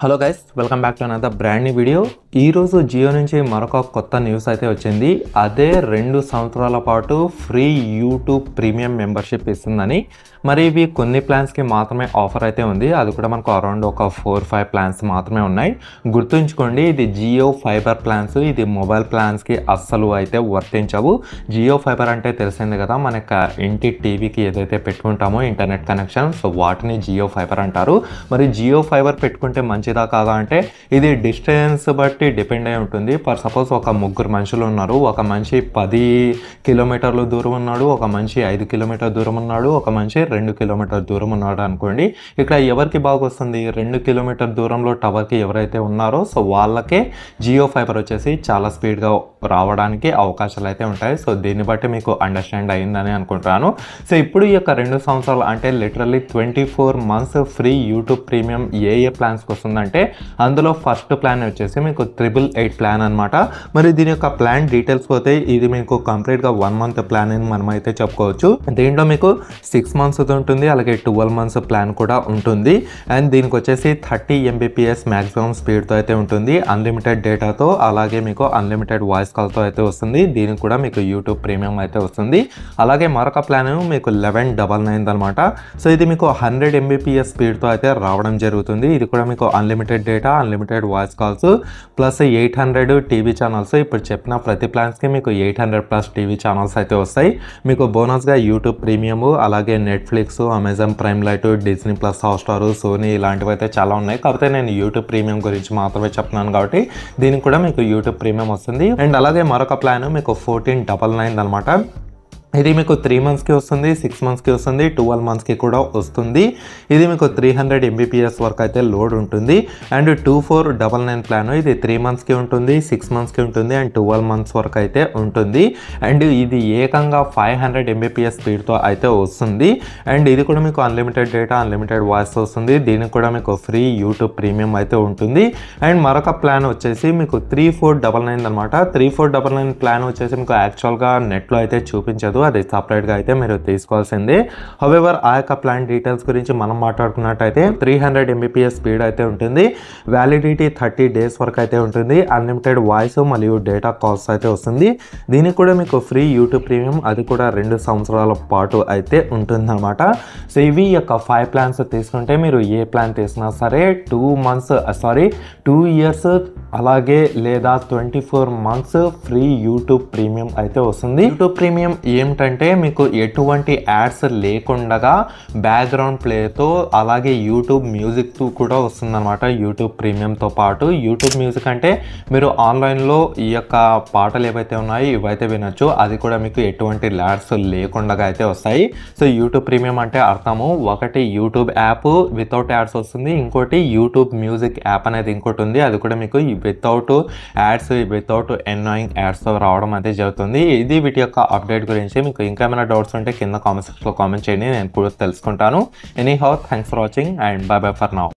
Hello guys, welcome back to another brand new video. ఈరోజు జియో నుంచి మరొక కొత్త న్యూస్ అయితే వచ్చింది. అదే 2 సంవత్సరాల పాటు ఫ్రీ యూట్యూబ్ ప్రీమియం మెంబర్షిప్ ఇస్తుందని. మరి ఇవి కొన్ని ప్లాన్స్కి మాత్రమే ఆఫర్ అయితే ఉంది. అది కూడా మనకు అరౌండ్ ఒక 4-5 ప్లాన్స్ మాత్రమే ఉన్నాయి. గుర్తుంచుకోండి, ఇది జియో ఫైబర్ ప్లాన్స్. ఇది మొబైల్ ప్లాన్స్కి అస్సలు అయితే వర్తించవు. జియో ఫైబర్ అంటే తెలిసింది కదా, మన ఇంటి టీవీకి ఏదైతే పెట్టుకుంటామో ఇంటర్నెట్ కనెక్షన్, సో వాటిని జియో ఫైబర్ అంటారు. మరి జియో ఫైబర్ పెట్టుకుంటే మంచిదా కాదా అంటే, ఇది డిస్టెన్స్ బట్టి డిపెండ్ అయి ఉంటుంది. ఫర్ సపోజ్ ఒక 3 మనుషులు ఉన్నారు. ఒక మనిషి 10 కిలోమీటర్లు దూరం ఉన్నాడు, ఒక మనిషి 5 కిలోమీటర్ దూరం ఉన్నాడు, ఒక మనిషి 2 కిలోమీటర్ దూరం ఉన్నాడు అనుకోండి. ఇక్కడ ఎవరికి బాగా వస్తుంది? 2 కిలోమీటర్ దూరంలో టవర్కి ఎవరైతే ఉన్నారో సో వాళ్ళకే జియో ఫైబర్ వచ్చేసి చాలా స్పీడ్గా రావడానికి అవకాశాలు అయితే ఉంటాయి. సో దీన్ని బట్టి మీకు అండర్స్టాండ్ అయిందని అనుకుంటున్నాను. సో ఇప్పుడు ఈ యొక్క 2 సంవత్సరాలు అంటే literally 24 months free YouTube premium ఏ ప్లాన్స్కి వస్తుందంటే, అందులో ఫస్ట్ ప్లాన్ వచ్చేసి మీకు 888 ప్లాన్ అనమాట. మరి దీని యొక్క ప్లాన్ డీటెయిల్స్ పోతే ఇది మీకు కంప్లీట్గా 1 మంత్ ప్లాన్ అని మనం అయితే చెప్పుకోవచ్చు. దీంట్లో మీకు 6 మంత్స్ ఉంటుంది, అలాగే 12 మంత్స్ ప్లాన్ కూడా ఉంటుంది. అండ్ దీనికి వచ్చేసి 30 Mbps మ్యాక్సిమం స్పీడ్తో అయితే ఉంటుంది, అన్లిమిటెడ్ డేటాతో, అలాగే మీకు అన్లిమిటెడ్ వాయిస్ కాల్తో అయితే వస్తుంది. దీనికి కూడా మీకు యూట్యూబ్ ప్రీమియం అయితే వస్తుంది. అలాగే మరొక ప్లాన్ మీకు 1199 అనమాట. సో ఇది మీకు 100 Mbps స్పీడ్తో అయితే రావడం జరుగుతుంది. ఇది కూడా మీకు unlimited data, unlimited voice calls plus 800 TV channels. ఇప్పుడు చెప్పిన ప్రతి ప్లాన్స్కి మీకు 800+ టీవీ ఛానల్స్ అయితే వస్తాయి. మీకు బోనస్గా యూట్యూబ్ ప్రీమియము, అలాగే Netflix, Amazon Prime Lite, Disney Plus, Hotstar, Sony ఇలాంటివి అయితే చాలా ఉన్నాయి. కాకపోతే నేను యూట్యూబ్ ప్రీమియం గురించి మాత్రమే చెప్తున్నాను కాబట్టి దీనికి కూడా మీకు యూట్యూబ్ ప్రీమియం వస్తుంది. అండ్ అలాగే మరొక ప్లాన్ మీకు 1499 అనమాట. ఇది మీకు 3 మంత్స్కి వస్తుంది, 6 మంత్స్కి వస్తుంది, 12 మంత్స్కి కూడా వస్తుంది. ఇది మీకు 300 Mbps వరకు అయితే లోడ్ ఉంటుంది. అండ్ 2499 ప్లాన్ ఇది 3 మంత్స్కి ఉంటుంది, 6 మంత్స్కి ఉంటుంది, అండ్ 12 మంత్స్ వరకు అయితే ఉంటుంది. అండ్ ఇది ఏకంగా 500 Mbps స్పీడ్తో అయితే వస్తుంది. అండ్ ఇది కూడా మీకు అన్లిమిటెడ్ డేటా, అన్లిమిటెడ్ వాయిస్ వస్తుంది. దీనికి కూడా మీకు ఫ్రీ యూట్యూబ్ ప్రీమియం అయితే ఉంటుంది. అండ్ మరొక ప్లాన్ వచ్చేసి మీకు 3499 అనమాట. 3499 ప్లాన్ వచ్చేసి మీకు యాక్చువల్గా నెట్లో అయితే చూపించదు, అది సపరేట్గా అయితే మీరు తీసుకోవాల్సిందే. హౌవెవర్ ఆ యొక్క ప్లాన్ డీటెయిల్స్ గురించి మనం మాట్లాడుకున్నట్టయితే 300 Mbps స్పీడ్ అయితే ఉంటుంది, వ్యాలిడిటీ 30 days వరకు అయితే ఉంటుంది, అన్లిమిటెడ్ వాయిస్ మరియు డేటా కాల్స్ అయితే వస్తుంది. దీనికి కూడా మీకు ఫ్రీ యూట్యూబ్ ప్రీమియం, అది కూడా 2 సంవత్సరాల పాటు అయితే ఉంటుందన్నమాట. సో ఇవి యొక్క 5 ప్లాన్స్ తీసుకుంటే మీరు ఏ ప్లాన్ తీసుకున్నా సరే 2 years అలాగే లేదా 24 months ఫ్రీ యూట్యూబ్ ప్రీమియం అయితే వస్తుంది. యూట్యూబ్ ప్రీమియం ఏమిటంటే మీకు ఎటువంటి యాడ్స్ లేకుండా బ్యాక్గ్రౌండ్ ప్లేతో, అలాగే యూట్యూబ్ మ్యూజిక్ కూడా వస్తుందన్నమాట. యూట్యూబ్ ప్రీమియంతో పాటు యూట్యూబ్ మ్యూజిక్ అంటే మీరు ఆన్లైన్లో ఈ యొక్క పాటలు ఏవైతే ఉన్నాయో ఇవైతే వినొచ్చు. అది కూడా మీకు ఎటువంటి యాడ్స్ లేకుండా అయితే వస్తాయి. సో యూట్యూబ్ ప్రీమియం అంటే అర్థము, ఒకటి యూట్యూబ్ యాప్ వితౌట్ యాడ్స్ వస్తుంది, ఇంకోటి యూట్యూబ్ మ్యూజిక్ యాప్ అనేది ఇంకోటి ఉంది. అది కూడా మీకు వితౌట్ యాడ్స్, వితౌట్ ఎన్నాయింగ్ యాడ్స్తో రావడం అయితే జరుగుతుంది. ఇది వీటి యొక్క అప్డేట్ గురించి. మీకు ఇంకా ఏమైనా డౌట్స్ ఉంటే కింద కామెంట్ సెక్షన్లో కామెంట్ చేయండి, నేను కూడా తెలుసుకుంటాను. Anyhow, thanks for watching and by by for now.